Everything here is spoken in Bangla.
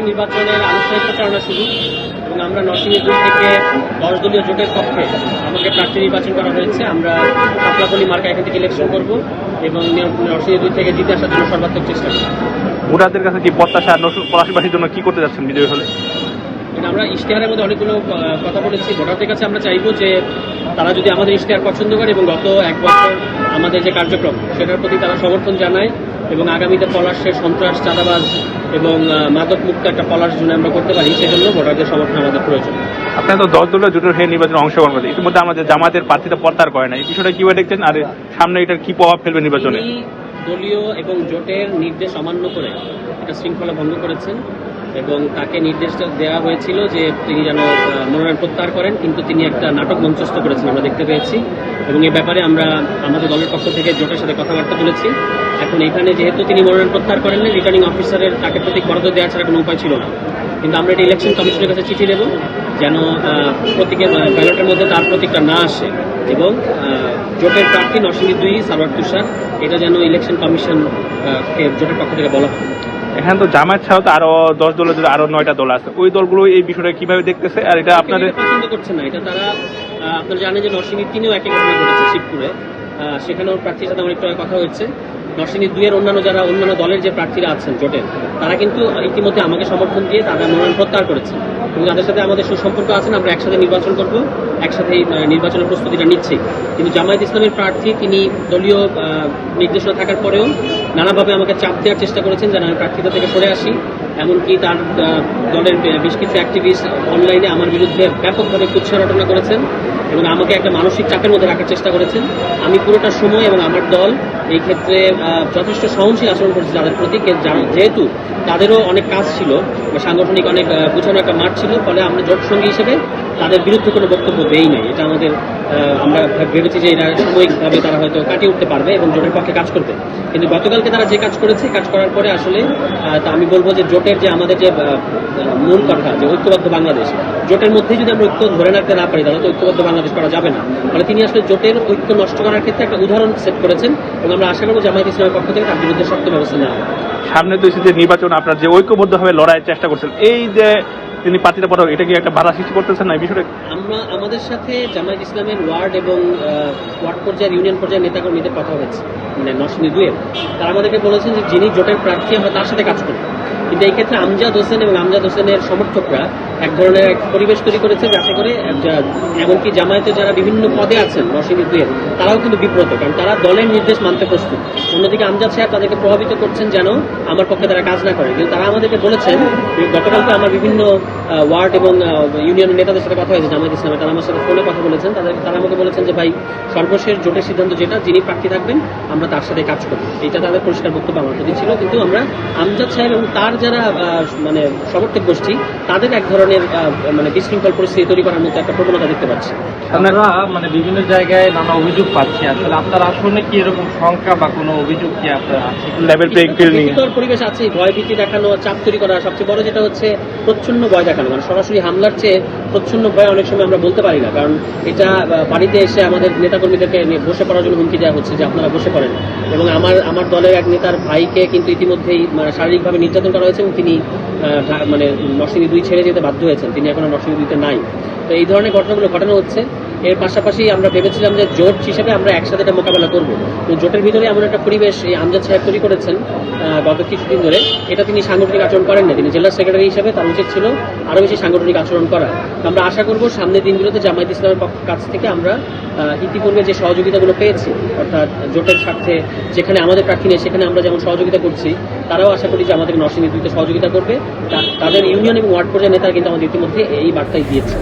নির্বাচনের আনুষ্ঠানিক প্রচারণা শুরু এবং আমরা নরসিংদী 2 থেকে 10 দলীয় জোটের পক্ষে আমাকে প্রার্থী নির্বাচন করা হয়েছে। আমরা কাপলাপলি মার্কা এখান থেকে ইলেকশন করব এবং নরসিংদী 2 থেকে জিতে আসার জন্য সর্বাত্মক চেষ্টা করব। ভোটারদের কাছে কি প্রত্যাশা পলাশীবাসীর জন্য কি করতে যাচ্ছেন বিজয়ী হলে? আমরা ইশতেহারের মধ্যে অনেকগুলো কথা বলেছি। ভোটারদের কাছে আমরা চাইবো যে তারা যদি আমাদের ইশতেহার পছন্দ করে এবং গত 1 বছর আমাদের যে কার্যক্রম সেটার প্রতি তারা সমর্থন জানায় এবং আগামীতে পলাশের সন্ত্রাস, চাঁদাবাজ এবং মাদক মুক্ত একটা পলাশ জন্য আমরা করতে পারি, সেজন্য ভোটারদের সমর্থন আমাদের প্রয়োজন। আপনারা তো 10 দলীয় জোটের হয়ে নির্বাচনে অংশগ্রহণ করেন, ইতিমধ্যে আমাদের জামায়াতের প্রার্থীতা প্রত্যাহার করে না, এই বিষয়টা কিভাবে দেখছেন আর সামনে এটার কি প্রভাব ফেলবে নির্বাচনে? দলীয় এবং জোটের নির্দেশ অমান্য করে একটা শৃঙ্খলা ভঙ্গ করেছেন এবং তাকে নির্দেশটা দেওয়া হয়েছিল যে তিনি যেন মনোনয়ন প্রত্যাহার করেন, কিন্তু তিনি একটা নাটক মঞ্চস্থ করেছেন আমরা দেখতে পেয়েছি এবং এ ব্যাপারে আমরা আমাদের দলের পক্ষ থেকে জোটের সাথে কথাবার্তা বলেছি। এখন এখানে যেহেতু তিনি মনোনয়ন প্রত্যাহার করেন না, রিটার্নিং অফিসারের তাকে প্রতীক বরাদ্দ দেওয়া ছাড়া কোনো উপায় ছিল না, কিন্তু আমরা এটা ইলেকশন কমিশনের কাছে চিঠি দেব যেন প্রতীকের ব্যালটের মধ্যে তার প্রতীকটা না আসে এবং জোটের প্রার্থী নরসিংদী 2 সারোয়ার তুষার, এটা যেন ইলেকশন কমিশন জোটের পক্ষ থেকে বলা হয়। এখানে তো জামায়াত ছাড়াও তো আরো 10 দলের আরো 9টা দল আছে, ওই দলগুলো এই বিষয়টা কিভাবে দেখতেছে আর এটা আপনাদের পছন্দ করছে না? এটা তারা আপনারা জানেন যে নরসিংদী 3-এও একই ঘটনা ঘটেছে শিবপুরে, সেখানেও প্রার্থীর সাথে আমার একটু কথা হয়েছে। নরসিংদী 2-এর অন্যান্য দলের যে প্রার্থীরা আছেন জোটের, তারা কিন্তু ইতিমধ্যে আমাকে সমর্থন দিয়ে তারা মনোনয়ন প্রত্যাহার করেছে এবং তাদের সাথে আমাদের সুসম্পর্ক আছেন। আমরা একসাথে নির্বাচন করব, একসাথে নির্বাচনের প্রস্তুতিটা নিচ্ছি। কিন্তু জামায়াত ইসলামের প্রার্থী তিনি দলীয় নির্দেশনা থাকার পরেও নানাভাবে আমাকে চাপ দেওয়ার চেষ্টা করেছেন যেন আমি প্রার্থিতা থেকে সরে আসি। এমনকি তার দলের বেশ কিছু অ্যাক্টিভিস্ট অনলাইনে আমার বিরুদ্ধে ব্যাপকভাবে কুৎসা রটনা করেছেন এবং আমাকে একটা মানসিক চাপের মধ্যে রাখার চেষ্টা করেছেন। আমি পুরোটা সময় এবং আমার দল এই ক্ষেত্রে যথেষ্ট সহনশীল আচরণ করেছি তাদের প্রতি, যেহেতু তাদেরও অনেক কাজ ছিল, সাংগঠনিক অনেক গুছানো একটা মাঠ ছিল, ফলে আমরা জোট সঙ্গী হিসেবে তাদের বিরুদ্ধে কোনো বক্তব্য দেই নাই। এটা আমাদের আমরা ভেবেছি যে এটা সাময়িকভাবে তারা হয়তো কাটিয়ে উঠতে পারবে এবং জোটের পক্ষে কাজ করতে। কিন্তু গতকালকে তারা যে কাজ করেছে, কাজ করার পরে আসলে তা আমি বলবো যে জোটের যে আমাদের যে মূল কথা যে ঐক্যবদ্ধ বাংলাদেশ, জোটের মধ্যেই যদি আমরা ঐক্য ধরে রাখতে না পারি তাহলে তো ঐক্যবদ্ধ বাংলাদেশ করা যাবে না। ফলে তিনি আসলে জোটের ঐক্য নষ্ট করার ক্ষেত্রে একটা উদাহরণ সেট করেছেন এবং আমরা আশা করবো জামায়াত ইসলামের পক্ষ থেকে তার বিরুদ্ধে শক্ত ব্যবস্থা নেওয়া হবে। সামনে তো যে নির্বাচন আপনার যে ঐক্যবদ্ধভাবে লড়াইয়ের চেষ্টা করছেন, এই যে তিনি প্রার্থীতা পড়াবে, এটা কি একটা বাধা সৃষ্টি করতেছেন না এই বিষয়টা? আমরা আমাদের সাথে জামায়াত ইসলামের ওয়ার্ড এবং ওয়ার্ড পর্যায়ের ইউনিয়ন পর্যায়ের নেতাকর্মীদের কথা হয়েছে, মানে নরসিংদী 2-এর, তারা আমাদেরকে বলেছেন যে যিনি জোটের প্রার্থী আমরা তার সাথে কাজ করি। কিন্তু এই ক্ষেত্রে আমজাদ হোসেন এবং আমজাদ হোসেনের সমর্থকরা এক ধরনের এক পরিবেশ তৈরি করেছে যাতে করে এমনকি জামায়াতের যারা বিভিন্ন পদে আছেন নরসিংদী 2-এর তারাও কিন্তু বিব্রত, কারণ তারা দলের নির্দেশ মানতে প্রস্তুত। অন্যদিকে আমজাদ সাহেব তাদেরকে প্রভাবিত করছেন যেন আমার পক্ষে তারা কাজ না করে। কিন্তু তারা আমাদেরকে বলেছেন, গতকালকে আমার বিভিন্ন ওয়ার্ড এবং ইউনিয়নের নেতাদের সাথে কথা হয়েছে জামায়াত ইসলামে, তারা আমার সাথে ফোনে কথা বলেছেন। তারা আমাকে বলেছেন যে ভাই, সর্বশেষ জোটের সিদ্ধান্ত যেটা, যিনি প্রার্থী থাকবেন আমরা তার সাথে কাজ করব। এটা তাদের পরিষ্কার বক্তব্য আমার প্রতি ছিল। কিন্তু আমরা আমজাদ সাহেব এবং তার যারা মানে সমর্থক গোষ্ঠী, তাদের এক ধরনের মানে বিশৃঙ্খল পরিস্থিতি তৈরি করার মতো একটা প্রবণতা দেখতে পাচ্ছি। আমরা মানে বিভিন্ন জায়গায় নানা অভিযোগ পাচ্ছি, আসলে আপনার আসলে কি এরকম সংখ্যা বা কোনো অভিযোগ কি আপনার আছে? লেভেল প্লেইং ফিল্ড নিয়ে পরিবেশ আছে, ভয় ভীতি দেখানো, চাপ তৈরি করা, সবচেয়ে বড় যেটা হচ্ছে প্রচ্ছন্ন ভয় দেখানো। মানে সরাসরি হামলার চেয়ে প্রচ্ছন্ন ভয় অনেক সময় আমরা বলতে পারি না, কারণ এটা বাড়িতে এসে আমাদের নেতাকর্মীদেরকে বসে পড়ার জন্য হুমকি দেওয়া হচ্ছে যে আপনারা বসে পড়েন। এবং আমার দলের এক নেতার ভাইকে কিন্তু ইতিমধ্যেই শারীরিকভাবে নির্যাতন করা হয়েছে এবং তিনি মানে নরসিংদী 2 ছেড়ে যেতে বাধ্য হয়েছেন, তিনি এখনো নরসিংদী 2-তে নাই। তো এই ধরনের ঘটনাগুলো ঘটানো হচ্ছে। এর পাশাপাশি আমরা ভেবেছিলাম যে জোট হিসেবে আমরা একসাথে এটা মোকাবেলা করবো, তো জোটের ভিতরে এমন একটা পরিবেশ এই আমজাদ সাহেব তৈরি করেছেন গত কিছুদিন ধরে। এটা তিনি সাংগঠনিক আচরণ করেন না, তিনি জেলা সেক্রেটারি হিসেবে তার উচিত ছিল আরো বেশি সাংগঠনিক আচরণ করা। আমরা আশা করবো সামনের দিনগুলোতে জামায়াত ইসলামের কাছ থেকে আমরা ইতিপূর্বে যে সহযোগিতাগুলো পেয়েছি, অর্থাৎ জোটের স্বার্থে যেখানে আমাদের প্রার্থী নেই সেখানে আমরা যেমন সহযোগিতা করছি, তারাও আশা করি যে আমাদের নরসিংদী 2-তে সহযোগিতা করবে। তাদের ইউনিয়ন এবং ওয়ার্ড পর্যায়ের নেতারা কিন্তু আমাদের ইতিমধ্যে এই বার্তাই দিয়েছে।